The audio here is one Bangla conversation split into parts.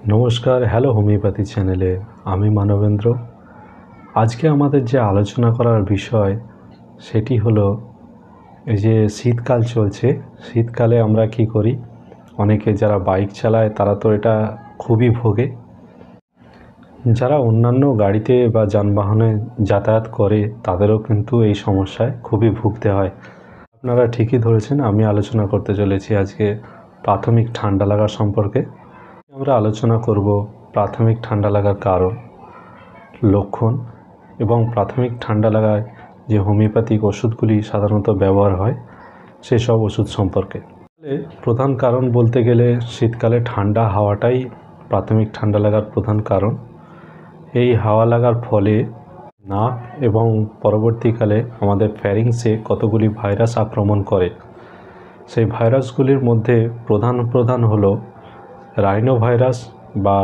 নমস্কার, হ্যালো হোমিওপ্যাথি চ্যানেলে আমি মানবেন্দ্র। আজকে আমাদের যে আলোচনা করার বিষয় সেটি হলো এই যে শীতকাল চলছে, শীতকালে আমরা কি করি, অনেকে যারা বাইক চালায় তারা তো এটা খুবই ভোগে। যারা অন্যান্য গাড়িতে বা যানবাহনে যাতায়াত করে তাদেরও কিন্তু এই সমস্যায় খুবই ভুগতে হয়। আপনারা ঠিকই ধরেছেন, আমি আলোচনা করতে চলেছি আজকে প্রাথমিক ঠান্ডা লাগা সম্পর্কে। আমরা আলোচনা করব প্রাথমিক ঠান্ডা লাগার কারণ, লক্ষণ এবং প্রাথমিক ঠান্ডা লাগায় যে হোমিওপ্যাথিক ওষুধগুলি সাধারণত ব্যবহার হয় সেসব ওষুধ সম্পর্কে। প্রধান কারণ বলতে গেলে শীতকালে ঠান্ডা হাওয়াটাই প্রাথমিক ঠান্ডা লাগার প্রধান কারণ। এই হাওয়া লাগার ফলে নাক এবং পরবর্তীকালে আমাদের ফ্যারিংসে কতগুলি ভাইরাস আক্রমণ করে। সেই ভাইরাসগুলির মধ্যে প্রধান হলো রাইনো ভাইরাস বা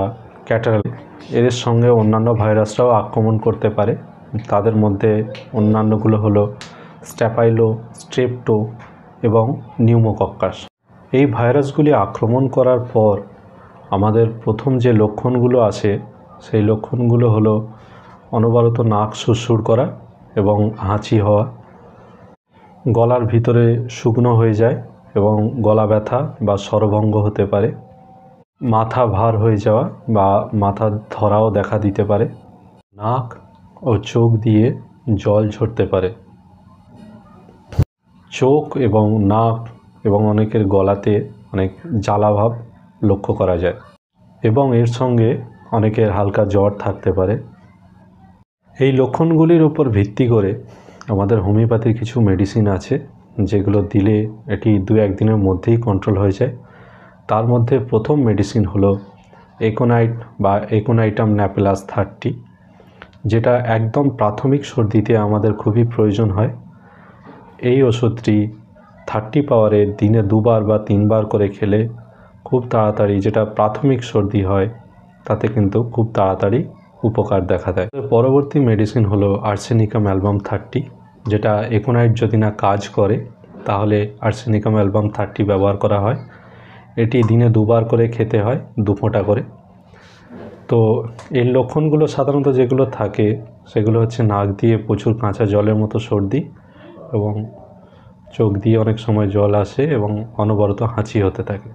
ক্যাটারাল। এদের সঙ্গে অন্যান্য ভাইরাসরাও আক্রমণ করতে পারে। তাদের মধ্যে অন্যান্যগুলো হলো স্ট্যাফাইলো, স্ট্রেপ্টো এবং নিউমোকক্কাস। এই ভাইরাসগুলি আক্রমণ করার পর আমাদের প্রথম যে লক্ষণগুলো আসে সেই লক্ষণগুলো হলো অনবরত নাক সুরসুর করা এবং হাঁচি হওয়া, গলার ভিতরে শুকনো হয়ে যায় এবং গলা ব্যথা বা স্বরভঙ্গ হতে পারে, মাথা ভার হয়ে যাওয়া বা মাথা ধরাও দেখা দিতে পারে, নাক ও চোখ দিয়ে জল ঝরতে পারে, চোখ এবং নাক এবং অনেকের গলাতে অনেক জ্বালাভাব লক্ষ্য করা যায় এবং এর সঙ্গে অনেকের হালকা জ্বর থাকতে পারে। এই লক্ষণগুলির উপর ভিত্তি করে আমাদের হোমিওপ্যাথির কিছু মেডিসিন আছে যেগুলো দিলে এটি 2-1 দিনের মধ্যেই কন্ট্রোল হয়ে যায়। তার মধ্যে প্রথম মেডিসিন হলো একোনাইট বা একোনাইটাম ন্যাপেলাস 30, যেটা একদম প্রাথমিক সর্দিতে আমাদের খুবই প্রয়োজন হয়। এই ওষুধটি 30 পাওয়ারে দিনে 2বার বা 3বার করে খেলে খুব তাড়াতাড়ি, যেটা প্রাথমিক সর্দি হয় তাতে কিন্তু খুব তাড়াতাড়ি উপকার দেখা দেয়। পরবর্তী মেডিসিন হলো আর্সেনিকাম অ্যালবাম 30, যেটা একোনাইট যদি না কাজ করে তাহলে আর্সেনিকাম অ্যালবাম 30 ব্যবহার করা হয়। এটি দিনে 2বার করে খেতে হয়, 2 ফোঁটা করে। তো এর লক্ষণগুলো সাধারণত যেগুলো থাকে সেগুলো হচ্ছে নাক দিয়ে প্রচুর কাঁচা জলের মতো সর্দি এবং চোখ দিয়ে অনেক সময় জল আসে এবং অনবরত হাঁচি হতে থাকে।